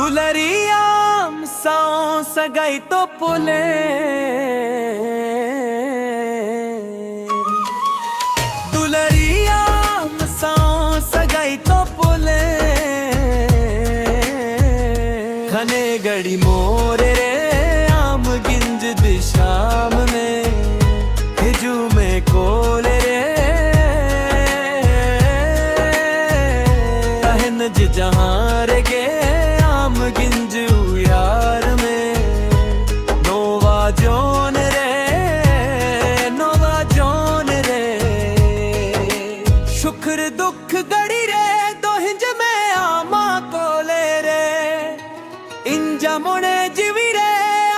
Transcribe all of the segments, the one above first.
दुलरिया साओ सगाई तो पुले दुलरिया साओ सगाई तो पुले खने गड़ी मोरे रे आम गिंज दिशाम में हिजू में कोले रे कहन जहाँ रे गे आम गिंज यार में नोवा जोन रे शुक्र दुख गड़ी रे दो हिंज में आमा कोले रे इंजा मुने जीवी रे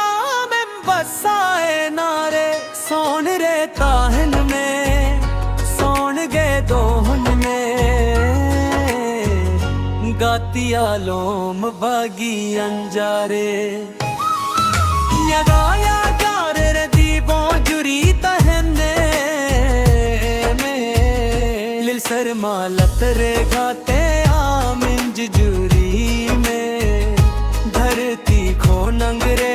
आम बसाए नारे सोन रे ताहन में सोन गे दोहन में गातिया लोम बागी अंजारे यगाया गारे रे दीबों जुरी तहने में लिल सर मालत रे गाते आमिंज जुरी में धरती खो नंगरे